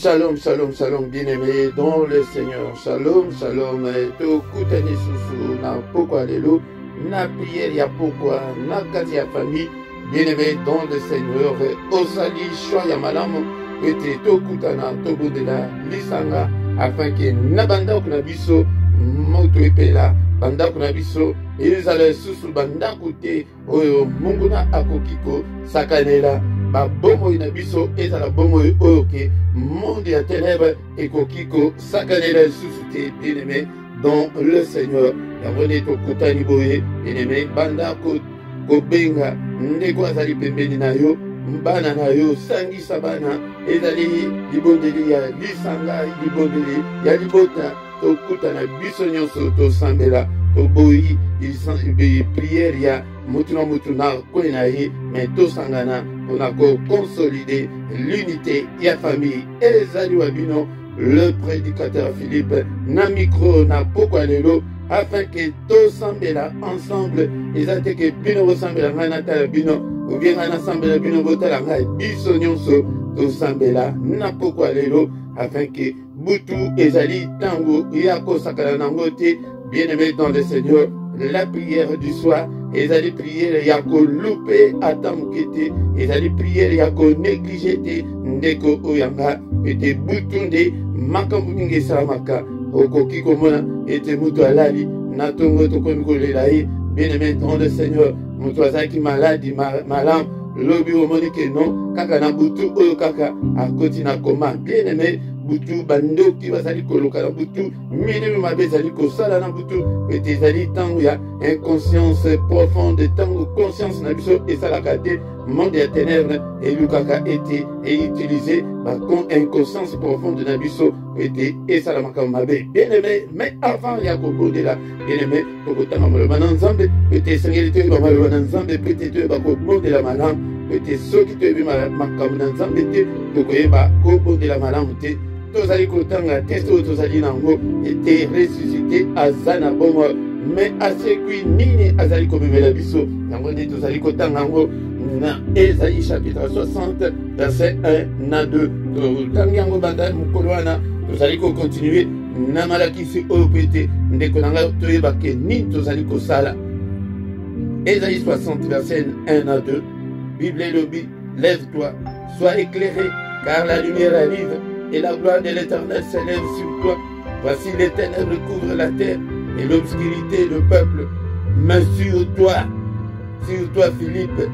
Shalom, shalom, shalom, bien-aimés dans le Seigneur. Shalom, shalom. To kutani susu na pokwa lelo, na prière ya pokwa, na kati ya famille. Bien-aimés dans le Seigneur. Osali shwa ya malamu, ete to kutana to bodela lisanga, afin que na banda kuna biso moto epela, banda kuna biso ezala susu banda kute oyo Mungu na akokiko sakanela. Ba bomo na biso ezala bomo oyo ke monde ya ténèbres ekokiko sakanela susute bien-aimé dans le Seigneur. Yabone to kutani boye bien-aimé banda ko benga ndeko azali pembeni na yo mbana na yo sangisa bana ezali libondeli ya lisanga libondeli ya libota to kutana biso nyonso to sambela to boyi prière ya mutuna mutuna kwena ye mais to sangana on a consolidé l'unité et la famille. Ezali Wabino, le prédicateur Philippe, na micro, na pokwa lelo, afin que tous sambela ensemble, ils ont été que bino ressemble à Nata Bino, ou bien à l'ensemble bino botala biso nyonso, tous sambela, na pokwa lelo, afin que Boutou ezali tango, yako sakala nangote, bien-aimé dans le Seigneur, la prière du soir. Ezali prière yako loupé atamukete, ezali prière yako négligé ndeko oyanga ete butunde makambu mingi salamaka okoki komona ete mutu alali na tongo tokomi kolela ye. Bien-aimé dans le Seigneur, mutu azalaki maladi malamu lobi omoni ke non kaka na butu oyo kaka akoti na koma. Bien-aimé butu bandoki bazali koloka na butu minimi mabe ezali kosala na butu ete ezali ntango ya inconscience profonde, ntango conscience na biso esalaka te monde ya ténèbres elukaka ete eutilize inconscience profonde na biso ete esalamaka mabe. Bien-aimé, mais avant ya kobondela bien-aimé tokotanga maloba na Nzambe ete esengeli toyeba maloba na Nzambe pe te toyeba kobondela malamu ete soki toyebi makambo na Nzambe te tokoyeba kobondela malamu te. Tozali kotanga teste oyo tozali nango ete ressuscité aza na bomo mais asekwi nini azali komemela biso yango nde tozali kotanga yango na Esaïe chapitre 60 verset 1 na 2 totangi yango banda mokolo wana tozali kokontinue na malakisi oyo pe ete ndeko na ngai toyeba ke nini tozali kosala. Esaïe 60 verset 1 na 2 Bible elobi, lève-toi, sois éclairé car la lumière arrive et la gloire de l'Éternel s'élève sur toi. Voici les ténèbres couvrent la terre et l'obscurité le peuple. Mais sur toi Philippe,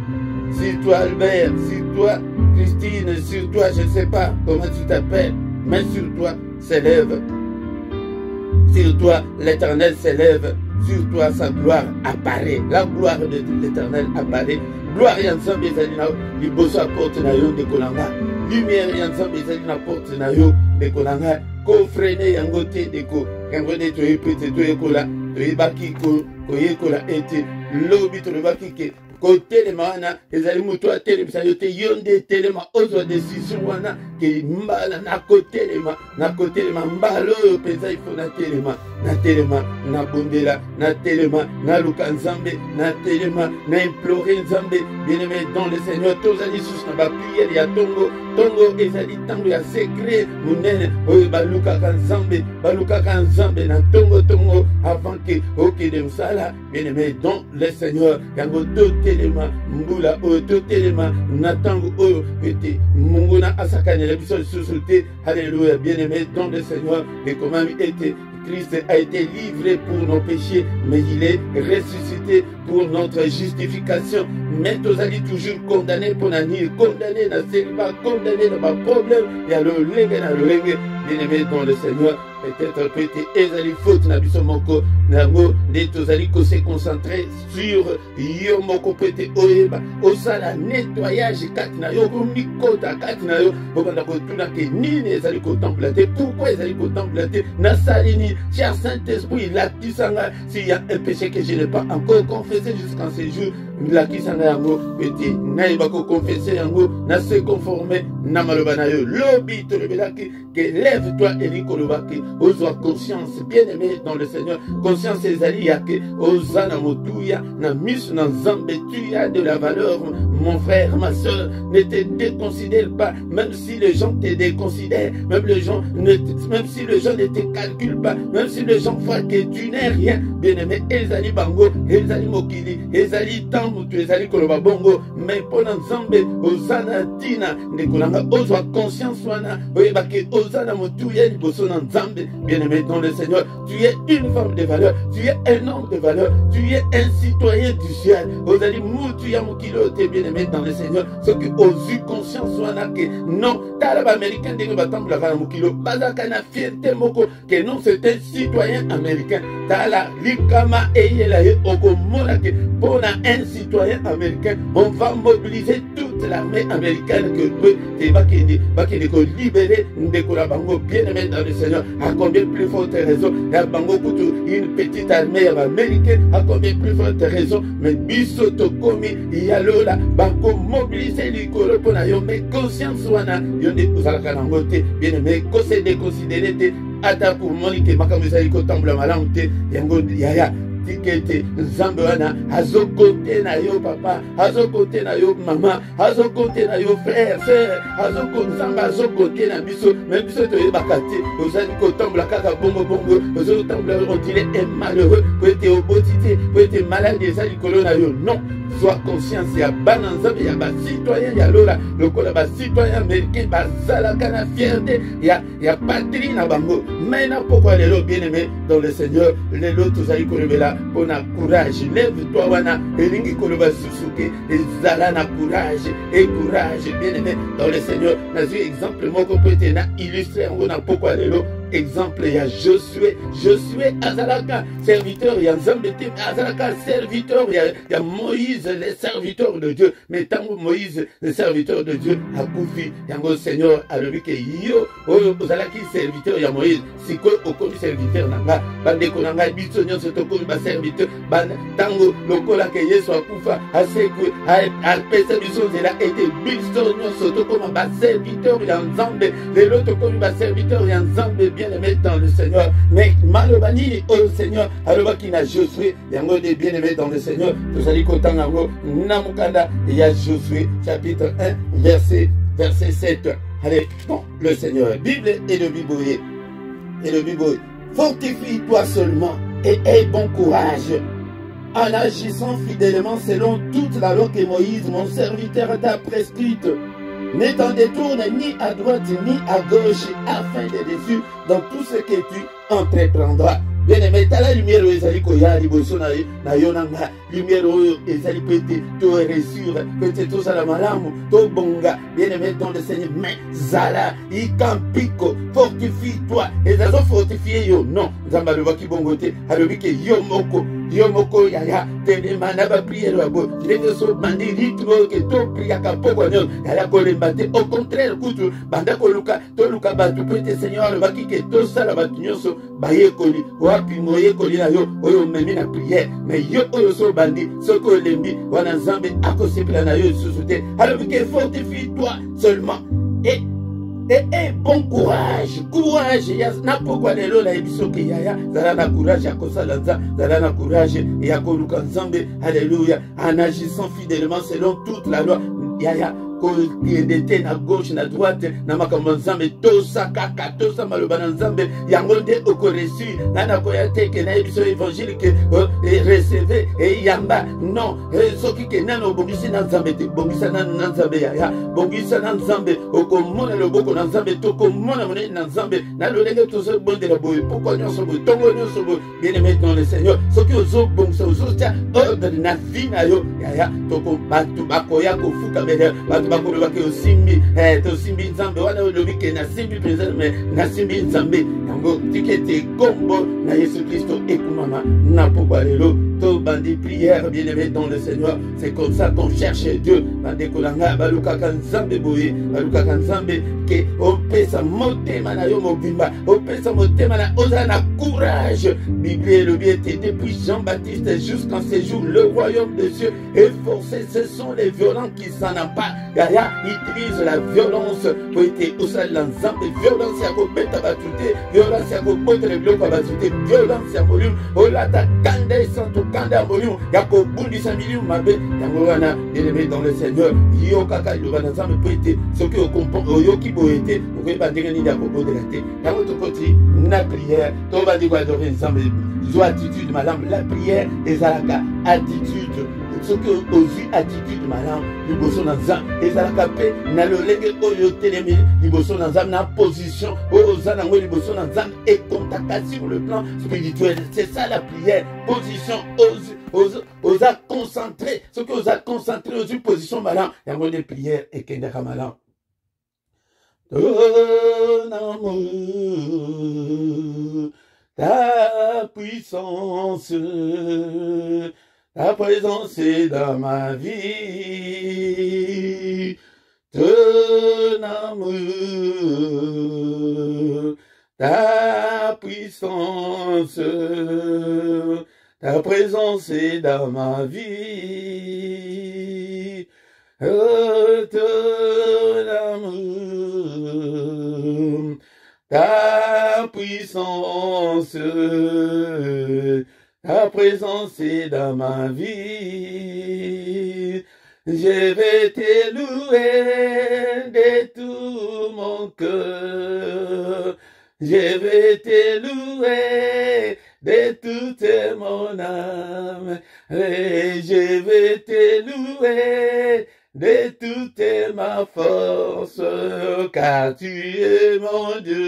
sur toi Albert, sur toi Christine, sur toi je ne sais pas comment tu t'appelles, mais sur toi s'élève. Sur toi l'Éternel s'élève, sur toi sa gloire apparaît. La gloire de l'Éternel apparaît. Gloire ya Nzambe ezali na liboso ya porte na yo ndeko na nga. Lumière ya Nzambe ezali na porte na yo ndeko na nga. Kofrene yango te ndeko yango nde toyepete toyekola toyebaki koyekola ete lobi tolobaki ke kotelema wana ezali mutu atelemisa yo te yo nde telema ozwa décision wana ke mbala nakotelema mbala oyo mpenza ifo natelema nabondela natelema naluka Nzambe natelema na implore Nzambe. Bien-aimé dans le Seigneur tozali susu na bapriere ya tongo ezali ntango ya secret munene oyo balukaka Nzambe na tongo avant ke okende mosala. Bien-aimé dans le Seigneur yango totelema mbula oyo totelema na ntango oyo ete Mungu na asakanela biso lisusu te. Alléluia. Bien-aimé dans le Seigneur ekomami ete Christ a été livré pour nos péchés, mais il est ressuscité pour notre justification. Mais nous allons toujours condamner pour nous, condamner dans le célibat, condamner dans nos problèmes, et à le lengue, bien-aimé dans le Seigneur. Peut-être que ezali faute na biso moko nango nde tozali se concentrer sur yo moko pete oyeba osala nettoyage kati na yo komikota kati na yo obanda kotuna ke nini ezali kotemplate pourquoi ezali kotemplate nasali ni cher Saint-Esprit lakisanga s'il y a un péché que je n'ai pas encore confessé jusqu'en ce jour lakisanga yango pete naïba ko confesser yango, na se conformer, na maloba na yo. Lobi to lebelaki, que lève-toi Eli kolobaki, ozwa conscience, bien-aimé dans le Seigneur, conscience ezali yake, ozana motuya, na misu na nzambe, tu as de la valeur, mon frère, ma soeur, ne te déconsidère pas, même si les gens te déconsidèrent, même si les gens ne te calculent pas, même si les gens voient que tu n'es rien, bien-aimé, ezali bango, ezali mokili, ezali tamutu, ezali koloba bongo, mais pour nzambe, ozana tina, nekolanga, ozwa conscience wana, oyebake ozana motuya liboso na nzambe, bien-aimé dans le Seigneur, tu es une femme de valeur, tu es un homme de valeur, tu es un citoyen du ciel, ozali mutu ya mokilo te, bien-aimé dans le Seigneur, ce que ozu conscience wana que non, talaba américain de batambola kana mokilo, bazaka na fierté moko que non c'est un citoyen américain, tala likama eyela ye okomona que pour un citoyen américain, on va mobiliser toute l'armée américaine que peut te bakende ko libérer ndekora bango, bien-aimé dans le Seigneur, à combien plus forte raison, ya bango kutu une petite armée américaine, à combien plus forte raison, mais biso tokomi yalola bango mobiliser likolo pona yo, mais conscience wana yo ne ozalaka nango te, bien-aimé, ko se déconsidérer te, ata pour monique makambo ezali kotambola malamu te, yango yaya tikete nzambe wana azokote na yo papa, azokote na yo mama, azokote na yo frère, sœur, nzambe azokote na biso, même biso toyebaka te, ozali kotambola kaka bongo bongo, ozotambola on dirait un malheureux, po ete oboti te, po ete malade eza likolo na yo, non. Sois conscience ya bana nzambe ya ba citoyen ya lola, lokola ba citoyen américain bazalaka na fierté ya patrie na bango, mais na pourquoi lelo bien-aimé dans le Seigneur, lelo tozali kolobela pona courage, lève-toi wana elingi koloba susuke ezala na courage et courage, bien-aimé dans le Seigneur. Nazwi exemple moko po ete na illustrer yango na pourquoi lelo. Exemple, il y a Josué azalaka serviteur, il y a Nzambe, azalaka serviteur, il y a Moïse, les serviteurs de Dieu. Mais tant que Moïse, le serviteur de Dieu, a koufi, yango Seigneur a levé que yo, ozalaki serviteur, il y a Moïse, si quoi au comme serviteur nanga, bande konanga bisonyo se toko ba serviteur, bande tango lokola que Yesu a koufa, a seku, a pesa biso zela été bisonyo se toko ba serviteur, il y a Nzambe, les autres comme ba serviteur, il y a Nzambe bien-aimé dans le Seigneur, mais malobani au Seigneur, alors qu'il a Josué, yango des bien-aimés dans le Seigneur, nous allons compter yango namukanda, il y a Josué chapitre 1 verset 7. Allez, bon, le Seigneur, Bible et le Bible, fortifie-toi seulement et aie bon courage en agissant fidèlement selon toute la loi que Moïse, mon serviteur, t'a prescrite. Ne t'en détourne ni à droite ni à gauche afin de déçu dans tout ce que tu entreprendras. Bien-aimé, t'as la lumière où ezali koya liboso na yonanga, lumière où ezali peut-être to réussir, peut-être to sala malamu, to bonga, bien-aimé dans le Seigneur, mais zala, ikampiko, fortifie-toi, et ça fortifié yo, non, zamba le waki bongote, alobi ke yo moko yaya, tene manaba prière wabo, lenge so bandi ritmo ke to priaka poko nyo, yaya kolembate, au contraire, kutu, banda koluka, to luka batu, peut-être Seigneur, le waki ke to sala batu nyonso, baye koli, wapi moye koli na yo, oyo memi na prière, mais yo oyo so bandi, soko lembi, wana Nzambe akosepela na yo susute, alobi ke fortifie-toi seulement, et bon courage, ya na pourquoi lelo na ebiso ke yaya zala na courage ya kosala nza, zala na courage ya koluka Nzambe, alléluia, en agissant fidèlement selon toute la loi, yaya était na gauche na droite na makambo Nzambe tosa kaka tosa maloba na Nzambe yango nde okoresu na koya te ke na ebiso évangile ke recevez et yamba non soki ke nano bongisi na Nzambe te bongisa na Nzambe yaya bongisa na Nzambe okomona loboko na Nzambe tokomona monene na Nzambe na lolenge tozo bondela boye pourquoi nyonso boye tongo nyonso boye bien-aimé dans le Seigneur soki ozo bongisa ozo tia ordre na vie na yo yaya toko batu bakoya kofuka bele batu bakolobaki osimbi tosimbi Nzambe wana olobi ke nasimbi mpenza me nasimbi Nzambe yango tikete kombo na Yesu Kristo ekumama na pokwa lelo to bandi prière, bien-aimé dans le Seigneur. C'est comme ça qu'on cherche Dieu. Bandi kolanga, baluka kanzambe boye, baluka kanzambe, ke opesa motema na yo mobimba, opesa motema na ozana courage. Bible le bien était depuis Jean-Baptiste jusqu'en ces jours, le royaume des cieux est forcé. Ce sont les violents qui s'en emparent. Gaïa utilise la violence pour être au sein de l'ensemble. Violence à kobeta batute, violence à kobotre le bloc à batute, violence à molium, olata kande santo kande à molium, yako bundi samilium mabe, yangorana, bien-aimé dans le Seigneur, yo kaka yo banazam peut être, ce que au comprend, yo qui peut être, vous pouvez pas dire ni d'ako de la tête, dans votre côté, na prière, to va dire adorer ensemble, zo attitude madame, la prière et zalaka attitude. Ce que aux yeux attitude madame, liboso na zam, et zalaka pe na le lenge oyo telemi, liboso na zam na position, oza na ngwe liboso na zam et contact sur le plan spirituel. C'est ça la prière, position osa concentré, ce que osa concentré aux yeux position madame, y a des prières et kendaka madame. Ton amour, ta puissance, ta présence est dans ma vie. Ton amour, ta puissance, ta présence est dans ma vie. Ton amour, ta puissance, ta présence est dans ma vie. Je vais te louer de tout mon cœur. Je vais te louer de toute mon âme. Et je vais te louer de toute ma force, car tu es mon Dieu.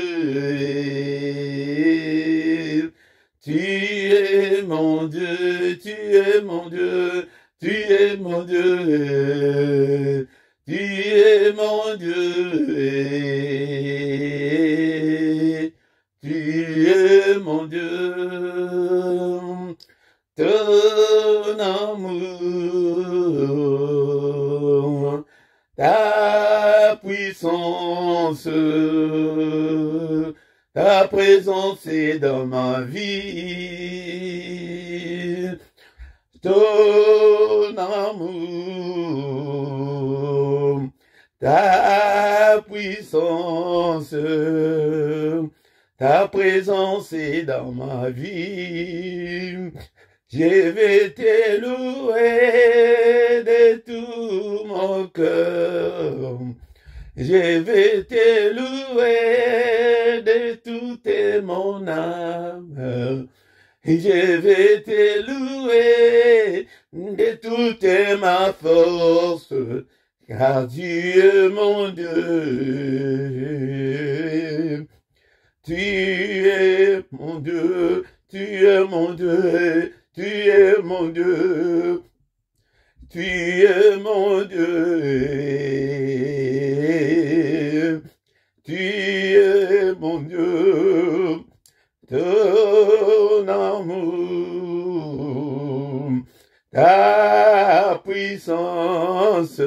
Tu es mon Dieu, tu es mon Dieu, tu es mon Dieu, tu es mon Dieu, tu es mon Dieu. Ton amour, ta puissance, ta présence est dans ma vie. Ton amour, ta puissance, ta présence est dans ma vie. Je vais te louer de tout mon cœur. Je vais te louer de toute mon âme. Je vais te louer de toute ma force, car tu es mon Dieu. Tu es mon Dieu, tu es mon Dieu, tu es mon Dieu. Tu es mon Dieu. Tu es mon Dieu. Ton amour, ta puissance,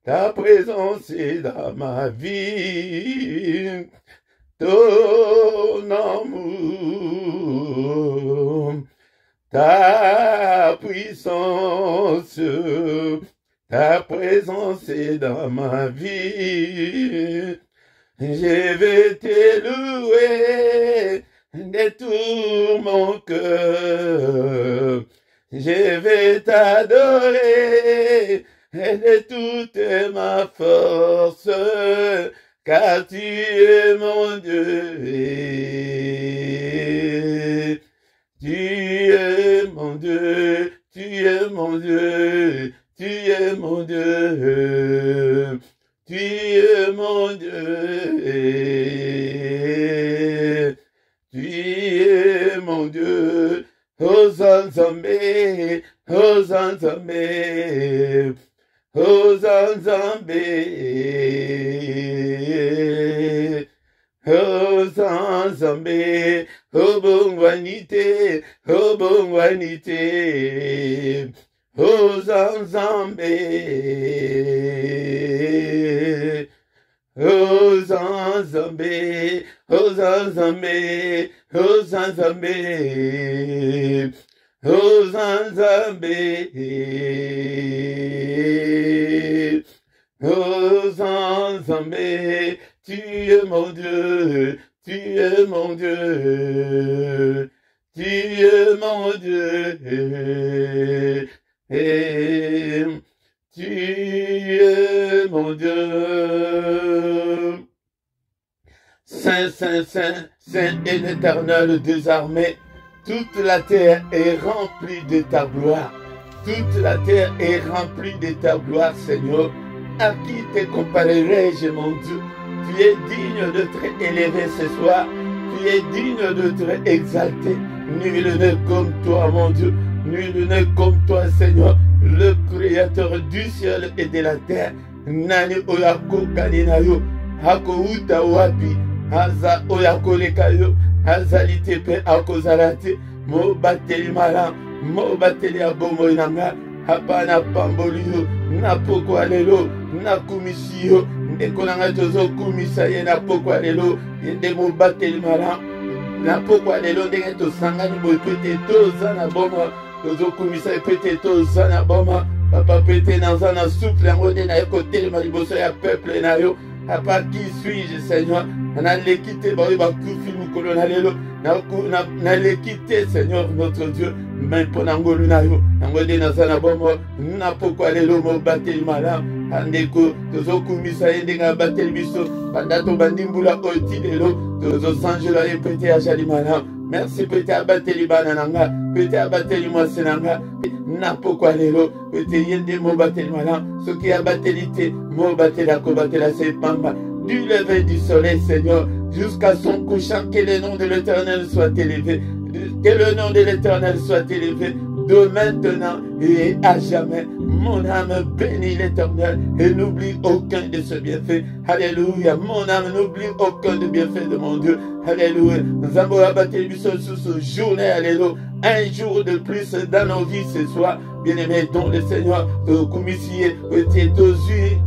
ta présence est dans ma vie. Ton amour, ta puissance, ta présence est dans ma vie. Je vais te louer de tout mon cœur. Je vais t'adorer de toute ma force, car tu es mon Dieu. Tu es mon Dieu, tu es mon Dieu, tu es mon Dieu. Tu es mon Dieu, tu es mon Dieu, Hosanna Zambé, Hosanna Zambé, Hosanna Zambé, oh Zanzambe, oh Bongwanite, oh Bongwanite, oh Zanzambe, oh Zanzambe, oh Zanzambe, oh Zanzambe, oh Zanzambe, oh Zanzambe, tu es mon Dieu, tu es mon Dieu, tu es mon Dieu, et tu es mon Dieu. Saint, Saint, Saint, Saint est l'Éternel des armées. Toute la terre est remplie de ta gloire. Toute la terre est remplie de ta gloire, Seigneur. À qui te comparerai-je, mon Dieu? Tu es digne d'être élevé ce soir. Tu es digne d'être exalté. Nul n'est comme toi, mon Dieu. Nul n'est comme toi, Seigneur, le Créateur du ciel et de la terre. Nani oyako kaninayo, hako uta wapi, haza oyako lekayo, hazali tepe ako zarate, mo bateli malam, mo bateli abomo inanga, hapana pamboliyo, na poko alelo, na kumisiyo, ndeko nanga tozo kumisa ye na poko alelo, yende mo bateli malam, na poko alelo ndenge tosangani mo pete toza na boma, tozo kumisa pete toza na boma, papa pete nanza na souple yango nde na ye kotelema liboso ya peuple na yo. Papa, qui suis-je, Seigneur? Na l'équité, bah oui, bah kufi mukolo na lelo, na l'équité, Seigneur notre Dieu. Mais pour nangolu na yo, nangode na sana bomo, na pokwa lelo mo bateli malam, andeko tozo kumisa yende nga bateli biso, bandato bandimbula oti lelo, tozo sanjela ye pete ajali malam. Merci pete abateli banananga, pete abateli mwasenanga, na pokwa lelo, pete yende mo bateli malam, ce qui abateli te, mo bateli akobatela se pamba. Du lever du soleil, Seigneur, jusqu'à son couchant, que le nom de l'Éternel soit élevé, que le nom de l'Éternel soit élevé, de maintenant et à jamais. Mon âme bénit l'Éternel et n'oublie aucun de ses bienfaits. Alléluia. Mon âme n'oublie aucun des bienfaits de mon Dieu. Alléluia. Nous avons abattu sous ce journée. Alléluia. Un jour de plus dans nos vies ce soir. Bien-aimé, dans le Seigneur, te commissionner,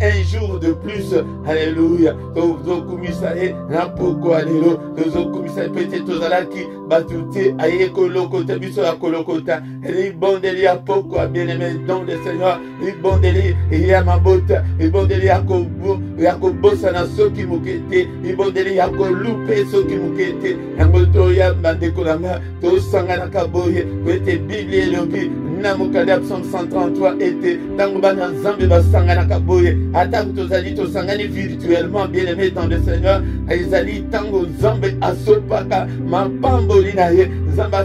un jour de plus. Alléluia. Te commissionner, n'importe alléluia. Te commissionner, peut-être aux alaki, batouté, aïe, kolokota, biso la kolokota. Et bon délire, pourquoi, bien-aimé, dans le Seigneur, et bon délire, et ya ma bota, et bon délire, yako bossa na soki mukete, et bon délire, yako loupé soki mukete, yangoto ya mandekolanga, to sangana kaboye, peut-être Bible et lobi, namukada Psaume 133 était tango bana nzambe basangana kaboye ata tozali tosangani virtuellement bien aimé dans le Seigneur ezali tango nzambe asopaka mapamboli na ye nzambe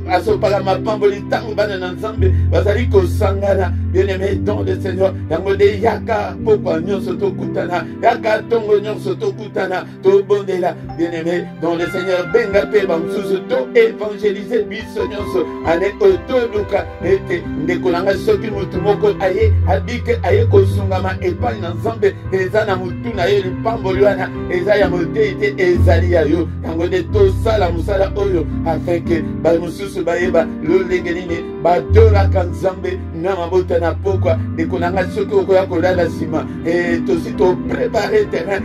asopaka mapamboli tango bana na nzambe bazali kosangana bien aimé dans le Seigneur yango de yaka pokwa nyonso tokutana yaka tongo nyonso tokutana tobondela bien aimé dans le Seigneur benga pe bamsusu to évangéliser biso nyonso ane otoluka ete ndekolanga soki mutu moko aye abike aye kosungama epai na nzambe eza na mutu na ye lipamboli wana eza ya motei te ezali ya yo yango nde tosala mosala oyo afin ke bamosusu bayeba lolenge nini badolaka nzambe na mabota na pokwa ndekolanga soki okoya kolala nsima tosi toprépare terrain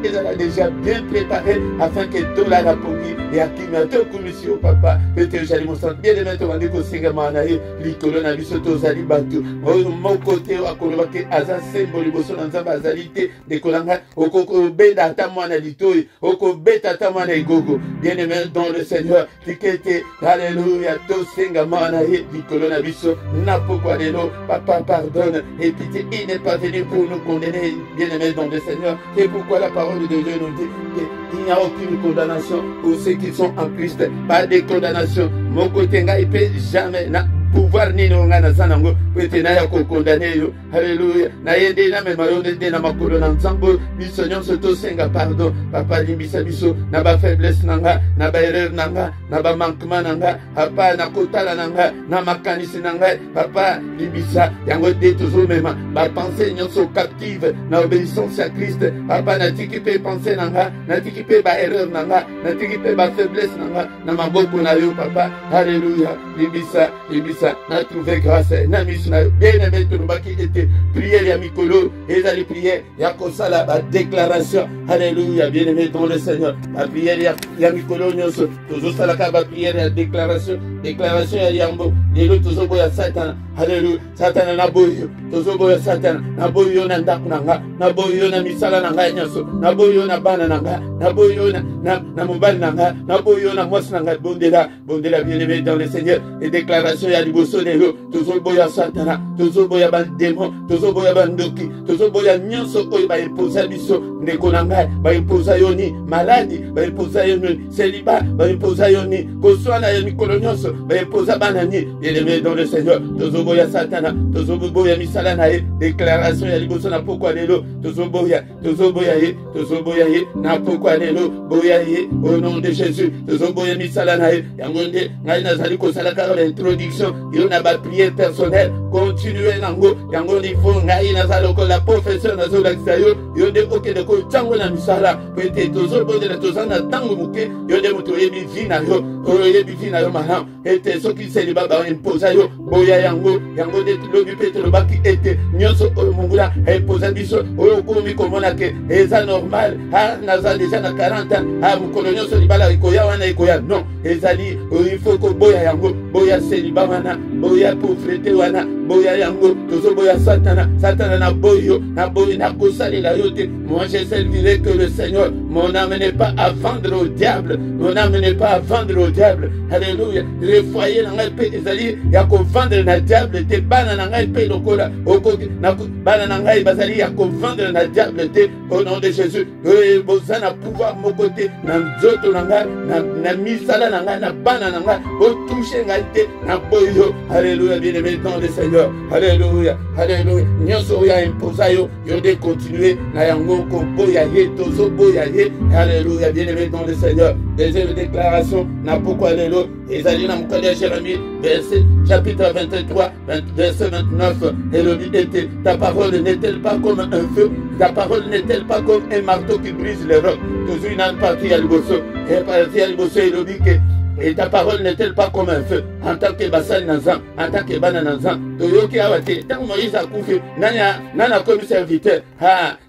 ezala déjà bien préparé afin ke tolala pongi ya kimia tokumisi yo papa pete ozali mosantu bien aimé tobandi kosengama na ye likolo na biso tozali bato oyo moko te akolobaki aza sembo liboso na nzambe azali te ndekolanga okobenda ata mwana litoi okobeta ata mwana egogo bien aimé dans le Seigneur tikete alléluia tosengama na ye likolo na biso na pokwa lelo papa pardonne et pitié il n'est pas venu pour nous condamner bien aimé dans le Seigneur c'est pourquoi la parole de Dieu nous dit qu'il n'y a aucune condamnation pour ceux qui sont en Christ pas de condamnation mon côté ngai pe jamais na pouvoir nini nga na zanango pete na ya ko condamner yo. Alléluia. Na yende na mema yo ndende na makolo na nzambo biso nyonso to senga pardon papa limbisa biso na ba faiblesse nanga na ba erreur nanga na ba manquement nanga papa na kotala nanga na makanisi nanga papa limbisa yango de toujours mema ba pensée nyonso captive na obéissance à Christ papa na tiki pe pensée nanga na tiki pe ba erreur nanga na tiki pe ba faiblesse nanga na maboko na yo papa. Alléluia. Limbisa na trouver grâce na misu na bien aimé to baki était prière ya mikolo ezali prière ya kosala ba déclaration. Alléluia. Bien aimé dans le Seigneur la prière ya mikolo nyonso toujours sala ka ba prière ya déclaration ya yambo lelo toujours boya Satan. Alléluia. Satan na boyo toujours boya Satan na boyo na ndako nanga na boyo na misala nanga nyonso na boyo na bana nanga na boyo na mobali nanga na boyo na mwasi nanga bondela bien aimé dans le Seigneur et déclaration ya liboso lelo toujours boya Satan toujours boya ban démon toujours boya bandoki toujours boya nyonso oyo ba imposa biso ndeko nanga ba imposa yoni maladie ba imposa yoni célibat ba imposa yoni koswana ya mikolo nyonso ba imposa banani bien aimé dans le Seigneur toujours boya Satan toujours boya misala na ye déclaration ya liboso na pokwa lelo toujours boya ye na pokwa lelo boya ye au nom de Jésus toujours boya misala na ye yango nde ngai nazali kosala kaka l'introduction yo na ba prière personnelle continuer nango yango il faut ngai nazali lokola professeur nazolakisa yo nde okende kotango na misala pete tozobondela tozana ntango moke yo nde moto oyebi vi na yo malamu ete soki célibat baimposa yo boya yango nde lobi mpe tolobaki ete nyonso oyo mongula aimposa biso oyo okomi komona ke eza normal naza deja na 40 ans mokolo nyonso libala ekoya wana ekoya non ezali il faut koboya yango boya célibat wana boya pauvreté wana boya yango tozoboya satana na boyo na kosalela yo te. Moi je servirai que le Seigneur. Mon âme n'est pas à vendre au diable. Alléluia. Le foyer na ngai pe ezali ya ko vendre na diable te bana na ngai pe lokola okoki na bana na ngai bazali ya ko vendre na diable te au nom de Jésus. Bozana pouvoir mon côté na nzoto na ngai na misala na ngai na bana na ngai o toucher ngai te na boyo. Alléluia. Bien aimé dans le Seigneur. Alléluia. Nyonso ya imposa yo de continuer na yango ko boya ye tozo boya ye. Alléluia. Bien aimé dans le Seigneur. Deuxième déclaration na pourquoi lelo ezali na mokali Jérémie chapitre 23 verset 29 et le dit était ta parole n'est-elle pas comme un feu, ta parole n'est-elle pas comme un marteau qui brise les rocs. Toujours une partie à liboso et partie à liboso et le dit que et ta parole n'est-elle pas comme un feu en tant que basal nazan en tant que bana nazan toyoki awate tant Moïse a koufi nana comme serviteur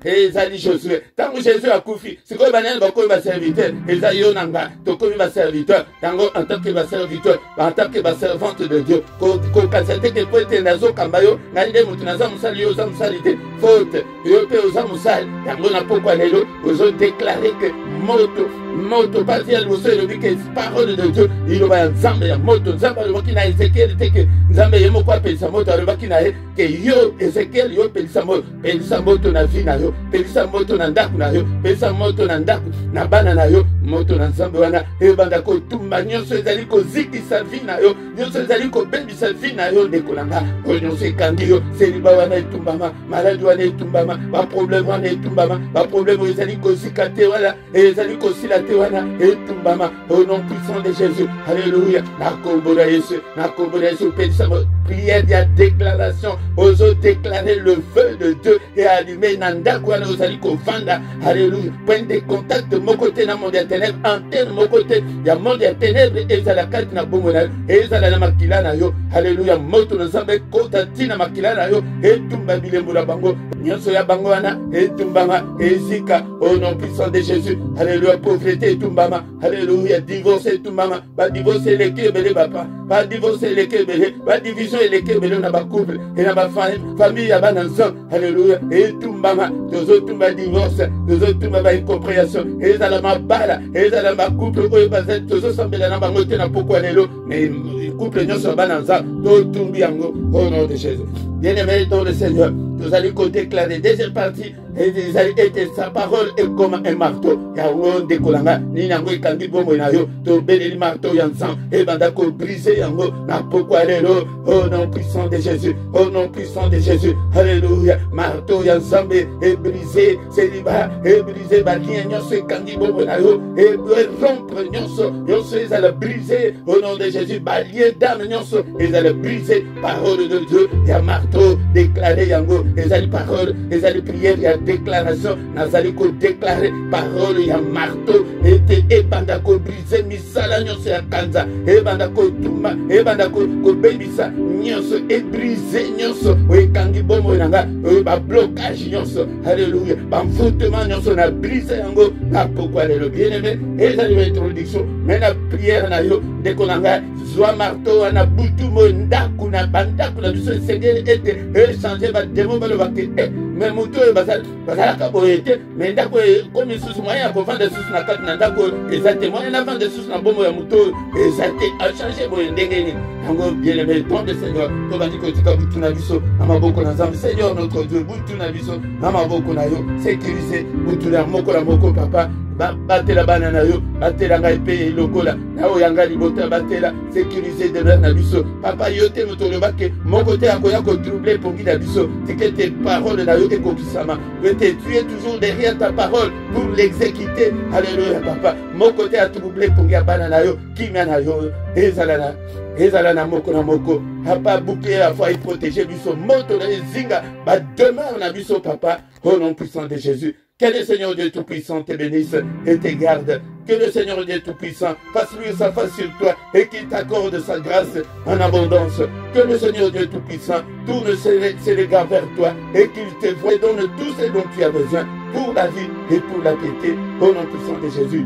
ezali Josué tant Jésus a koufi sikoy banel ba comme serviteur ezali yonanga to comme serviteur tango en tant que serviteur en tant que servante de Dieu ko kasete ke poete nazo kambayo ngande mutu naza musali yo za musalite faute yo pe oza musali tango na pokwa lelo ozo déclarer que moto parti à l'osso le que parole de Dieu il va nzambe ya moto nzambe le bakina Ezekiel teke nzambe yemo kwa pelisa moto le bakina ke yo Ezekiel yo pelisa moto na vie na yo pelisa moto na ndaku na yo pelisa moto na ndaku na bana na yo moto na nzambe wana e banda ko tumba nyonso ezali ko zikisa vie na yo nyonso ezali ko bembisa vie na yo ndekolanga ko nyonso ekandi yo célibat wana etumbama maladie wana etumbama ba problème wana etumbama ba problème ezali ko zikate wala ezali ko silate wana etumbama au nom puissant de Jésus. Alléluia. Na kombora Yesu pelisa prière de déclaration ozo déclarer le feu de Dieu et allumer nandako wana ozali ko vanda. Alléluia. Point de contact mon côté na monde ya ténèbres antenne mon côté ya monde ya ténèbres ezala kati na bongo na ezala na makila na yo. Alléluia. Moto na zambe kota tina makila na yo etumba bilembo na bango nyonso ya bango wana etumbama ezika au nom puissant de Jésus. Alléluia. Pauvreté etumbama. Alléluia. Divorce etumbama. Ba divorce les kebele papa. Ba divorce les kebele. Ba division les kebele na ba couple et na ba famille ya ba nanzo. Alléluia. Etumbama. Tozo tumba divorce. Tozo tumba ba incompréhension. Ezala mabala. Ezala ma couple oyo bazali tozo sambela na bango te na pourquoi lelo. Mais couple nyonso ba nanzo. To tumbi yango au nom de Jésus. Bien-aimé dans le Seigneur. Nous allons déclarer deuxième partie. Et sa parole est comme un marteau. Yango décolanga. Ni yango ikangi bomo na yo. To beleli marteau yansan. Et bandako brisé yango. Na pourquoi lelo. Au nom puissant de Jésus. Au nom puissant de Jésus. Alléluia. Marteau yansan est brisé. Célibat est brisé. Balien nyonso ikangi bomo na yo. Et rompre nyonso. Nyonso ils allaient briser. Au nom de Jésus. Balien d'âme nyonso. Ils allaient briser. Parole de Dieu. Il y a marteau déclaré yango. Ils allaient parole. Ils allaient prier. Il y a déclaration, nazali ko déclarer parole ya marteau ete ebanda ko briser misala nyonso ya kanza ebanda ko tuma ebanda ko bebisa nyonso e briser nyonso oekangi bomo nanga ba blocage nyonso. Alléluia. Ba mfutema nyonso na briser yango na pourquoi le bien-aimé ezali introduction mais la prière na yo ndeko nanga zwa marteau na butu mo ndaku na bandaku na biso Seigneur ete changer ba démon ba le bakte mais moto bazalaka boye te mais ndako comme lisusu moyen ya kovanda lisusu na kati na ndako eza te moyen na vanda lisusu na bomo ya moto eza te achange boye ndenge nini yango bien-aimé don de Seigneur tobandi kotika butu na biso na maboko na Nzambe. Seigneur notre Dieu butu na biso na maboko na yo sécurise butu na moko na moko papa batela bana na yo batela ngai pe lokola na oyo yanga libota batela sécuriser demeure na biso papa yo te moto lobake moko te akoya ko troubler pongi na biso tike tes paroles na yo ekokisama ete tu es toujours derrière ta parole pour l'exécuter. Alléluia papa moko te a troubler pongi ya bana na yo kimia na yo ezala na moko na moko papa bouclier la foi et protéger biso moto na zinga ba demeure na biso papa au nom puissant de Jésus. Que le Seigneur Dieu Tout-Puissant te bénisse et te garde. Que le Seigneur Dieu Tout-Puissant fasse lui sa face sur toi et qu'il t'accorde sa grâce en abondance. Que le Seigneur Dieu Tout-Puissant tourne ses regards vers toi et qu'il te voie et donne tout ce dont tu as besoin pour la vie et pour la piété. Au nom puissant de Jésus.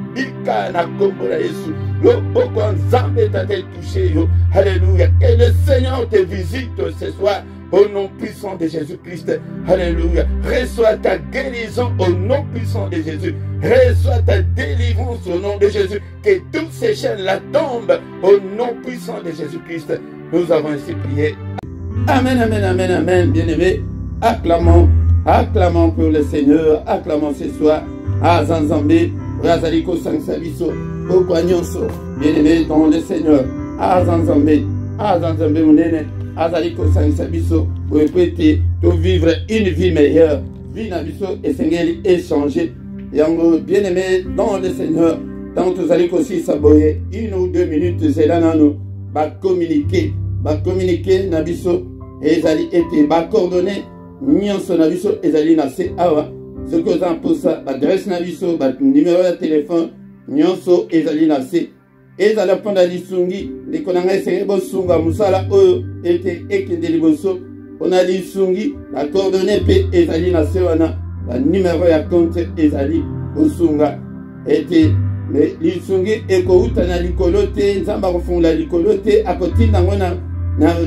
Alléluia. Que le Seigneur te visite ce soir. Au nom puissant de Jésus-Christ. Alléluia. Reçois ta guérison au nom puissant de Jésus. Reçois ta délivrance au nom de Jésus. Que toutes ces chaînes-là tombent au nom puissant de Jésus-Christ. Nous avons ainsi prié. Amen, amen, amen, amen. Bien-aimés, acclamons, acclamons pour le Seigneur. Acclamons ce soir. À Zanzambe, Razaliko Sansabiso, Okwanyonso. Bien-aimés dans le Seigneur. À Zanzambe, Mounene. Azaliko Sansabiso, pour répéter, pour vivre une vie meilleure. Vie Nabiso et Seigneur échanger. Yango, bien-aimé dans le Seigneur, dans tous les aussi saboyer, 1 ou 2 minutes, c'est là, nous, communiquer, Nabiso, et Zali était, coordonné, Nyonso Nabiso, et Zali Nase Awa, ce que ça pour ça, adresse Nabiso, numéro de téléphone, Nyonso, et Zali Nase. Ezala panda lisungi likonanga esengebo sunga musala oyo ete ekende liboso ona lisungi la coordonnée pe ezali na sewana la numéro ya compte ezali osunga ete mais lisungi ekouta na likolo te nzamba kofunga likolo te akotinda ngona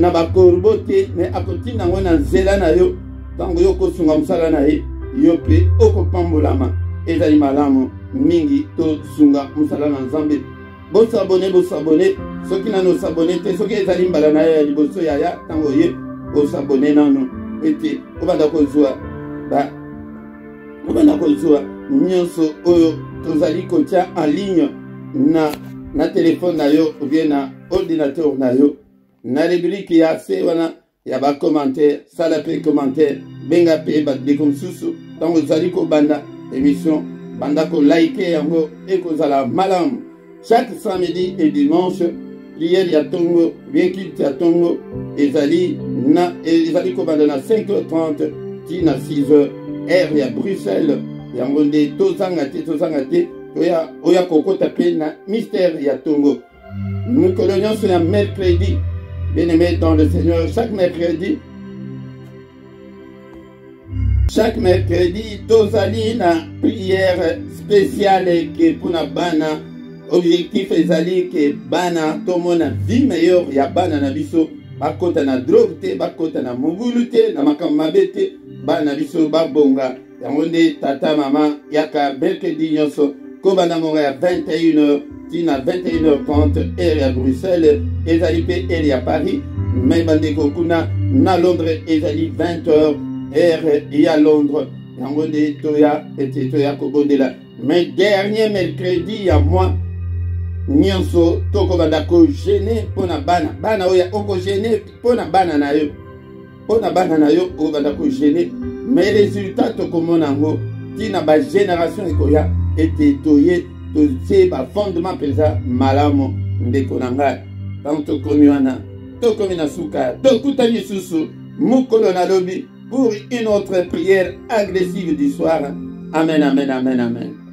na bakorbo te mais akotinda ngona nzela na yo tango yo kosunga musala na ye yo pe okopambolama ezali malamu mingi to sunga musala na Nzambe. Bon s'abonner, ceux qui n'ont s'abonné, ceux qui ont allé mbala na ya liboso ya ya tango ye o s'abonner nanu ete obanda kozwa nyonso oyo tozali kotia en ligne na téléphone na yo ou bien na ordinateur na yo na rubrique ya se wana ya ba commentaire sala pe commentaire benga pe ba de comme susu tango zali ko banda émission banda ko like yango e ko zala malamu. Chaque samedi et dimanche, prière ya tongo, bien qu'il y a tongo, ezali kobanda na 5h30, tina 6h, heure ya Bruxelles, yangonde tozangate, oya kokota pe na mystère ya tongo. Nous colonions sur un mercredi, bien aimé dans le Seigneur, chaque mercredi, tozali na prière spéciale qui pour na bana. Objectif ezali ke bana tomona vie meilleure ya bana na biso bakota na drogue te bakota na mobulu te na makambo mabe te bana biso babonga yango nde tata mama yaka mercredi nyonso kobanda monga ya 21h tina 21h30 heure ya Bruxelles ezali pe heure ya Paris mais bandeko kuna na Londres ezali 20h ere ya Londres yango nde toya kobondela. Mais dernier mercredi ya mois nyonso tokobanda kogene mpona bana oyo okogene mpona bana na yo, mpona bana na yo okobanda kogene. Mais résultat tokomona yango tina bagénération ekoya ete toye totie bafondement mpenza malamu. Ndeko na ngai ntango tokomi wana tokomi na suka tokutani lisusu mokolo na lobi pour une autre prière agressive du soir. Amen, amen, amen, amen.